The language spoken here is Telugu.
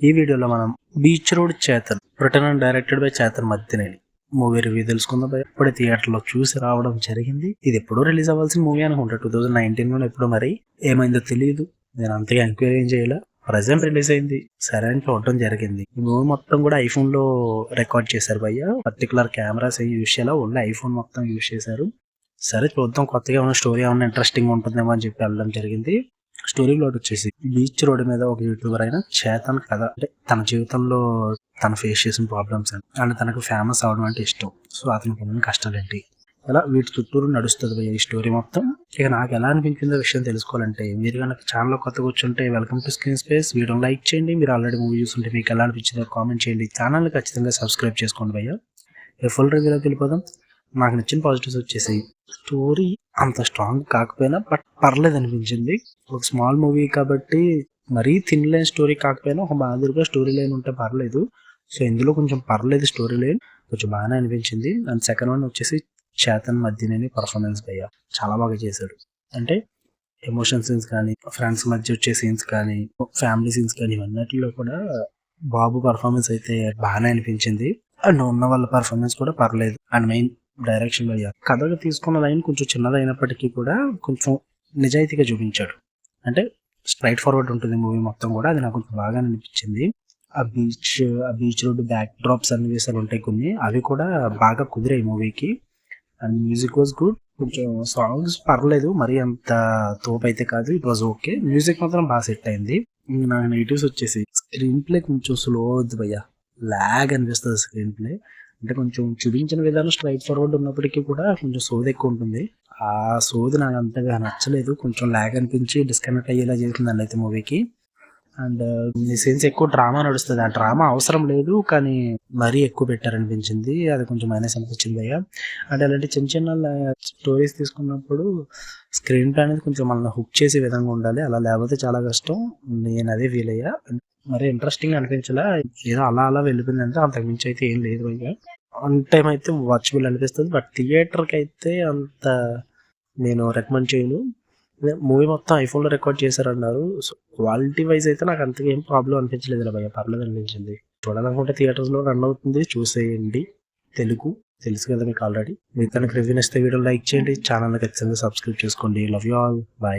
ఈ వీడియోలో మనం beach road Chetan return and directed by Chetan Maddineni movie review తెలుసుకుందాం. ఎప్పుడు థియేటర్లో చూసి రావడం జరిగింది. ఇది ఎప్పుడో రిలీజ్ అవ్వాల్సిన మూవీ అనుకుంటా, 2019లో ఎప్పుడో. మరి ఏమైందో తెలియదు, నేను అంతగా ఎంక్వైరీ ఏం చేయాల. ప్రజెంట్ రిలీజ్ అయింది, సరే అని చూడటం జరిగింది. ఈ మూవీ మొత్తం కూడా ఐఫోన్ లో రికార్డ్ చేశారు భయ్య. పర్టికులర్ కెమెరాస్ యూజ్ చేయాలా, ఓన్లీ ఐఫోన్ మొత్తం యూజ్ చేశారు. సరే చూద్దాం, కొత్తగా ఉన్న స్టోరీ ఏమన్నా ఇంట్రెస్టింగ్ ఉంటుందేమో అని చెప్పి వెళ్ళడం జరిగింది. స్టోరీ ప్లాట్ వచ్చేసి బీచ్ రోడ్ మీద ఒక యూట్యూబర్ అయిన చేతన్ కథ, అంటే తన జీవితంలో తను ఫేస్ చేసిన ప్రాబ్లమ్స్ అండ్ తనకు ఫేమస్ అవడం అంటే ఇష్టం. సో అతనికి ఉన్న కష్టాలు ఏంటి, అలా వీటి చుట్టూరు నడుస్తుంది ఈ స్టోరీ మొత్తం. ఇక నాకు ఎలా అనిపించిందో విషయం తెలుసుకోవాలంటే మీరు కనుక ఛానల్ కొత్తగా కూర్చుంటే వెల్కమ్ టు స్క్రీన్ స్పేస్. వీడియోని లైక్ చేయండి. మీరు ఆల్రెడీ మూవీ చూస్తుంటే మీకు ఎలా అనిపించిందో కామెంట్ చేయండి. ఛానల్ని ఖచ్చితంగా సబ్స్క్రైబ్ చేసుకోండి భయ్య. ఫుల్ రివ్యూలోకి వెళ్ళిపోదాం. నాకు నచ్చిన పాజిటివ్స్ వచ్చేసి స్టోరీ అంత స్ట్రాంగ్ కాకపోయినా బట్ పర్లేదు అనిపించింది. ఒక స్మాల్ మూవీ కాబట్టి మరీ తినలేని స్టోరీ కాకపోయినా ఒక మాదిరిగా స్టోరీ లైన్ ఉంటే పర్లేదు. సో ఇందులో కొంచెం పర్లేదు, స్టోరీ లైన్ కొంచెం బాగానే అనిపించింది. అండ్ సెకండ్ వన్ వచ్చేసి చేతన్ మద్దినేని పర్ఫార్మెన్స్ భయ్య చాలా బాగా చేశాడు. అంటే ఎమోషన్ సీన్స్ కానీ, ఫ్రెండ్స్ మధ్య వచ్చే సీన్స్ కానీ, ఫ్యామిలీ సీన్స్ కానీ, ఇవన్నిటిలో కూడా బాబు పర్ఫార్మెన్స్ అయితే బాగానే అనిపించింది. అండ్ ఉన్న వాళ్ళ పర్ఫార్మెన్స్ కూడా పర్లేదు. అండ్ మెయిన్ డైరెక్షన్ భయ్య, కథగా తీసుకున్న లైన్ కొంచెం చిన్నదైనప్పటికీ కూడా కొంచెం నిజాయితీగా చూపించాడు. అంటే స్ట్రైట్ ఫార్వర్డ్ ఉంటుంది మూవీ మొత్తం కూడా, అది నాకు కొంచెం బాగా అనిపించింది. ఆ బీచ్ రోడ్ బ్యాక్ డ్రాప్స్ సన్నివేశాలు ఉంటాయి కొన్ని, అవి కూడా బాగా కుదిరాయి మూవీకి. And music was good. కొంచెం సాంగ్స్ పర్లేదు, మరి అంత తోపు అయితే కాదు, ఇట్ వాజ్ ఓకే. మ్యూజిక్ మాత్రం బాగా సెట్ అయింది. నాకు నెగిటివ్స్ వచ్చేసి స్క్రీన్ ప్లే కొంచెం స్లో అవుద్ది భయ్య, లాగ్ అనిపిస్తుంది స్క్రీన్ ప్లే. అంటే కొంచెం చూపించిన విధానం స్ట్రైట్ ఫార్వర్డ్ ఉన్నప్పటికీ కూడా కొంచెం సోది ఎక్కువ ఉంటుంది. ఆ సోది నాకు అంతగా నచ్చలేదు, కొంచెం లాగ్ అనిపించి డిస్కనెక్ట్ అయ్యేలా చేసిందండి అయితే మూవీకి. అండ్ ఈ సీన్స్ ఎక్కువ డ్రామా నడుస్తుంది, ఆ డ్రామా అవసరం లేదు కానీ మరీ ఎక్కువ పెట్టారనిపించింది, అది కొంచెం మైనస్ అనిపించింది అయ్యా. అంటే అలాంటి చిన్న చిన్న స్టోరీస్ తీసుకున్నప్పుడు స్క్రీన్ ప్లే అనేది కొంచెం మనల్ని హుక్ చేసే విధంగా ఉండాలి, అలా లేకపోతే చాలా కష్టం. నేను అదే ఫీల్ అయ్యా. మరి ఇంట్రెస్టింగ్ అనిపించలా, ఏదో అలా అలా వెళ్ళిపోయిందంటే అంతకుమించి అయితే ఏం లేదు భయ్య. ఆన్ టైం అయితే వాచబుల్ అనిపిస్తుంది, బట్ థియేటర్కి అయితే అంత నేను రికమెండ్ చేయను. మూవీ మొత్తం ఐఫోన్లో రికార్డ్ చేశారన్నారు. సో క్వాలిటీ వైజ్ అయితే నాకు అంతగా ఏం ప్రాబ్లం అనిపించలేదు ఇలా భయ్య, పర్లేదు అనిపించింది. చూడాలనుకుంటే థియేటర్స్లో రన్ అవుతుంది, చూసేయండి. తెలుగు తెలుసు కదా మీకు ఆల్రెడీ. మీకు కనుక రివ్యూ ఇస్తే వీడియో లైక్ చేయండి, ఛానల్ని ఖచ్చితంగా సబ్స్క్రైబ్ చేసుకోండి. Love you all, bye.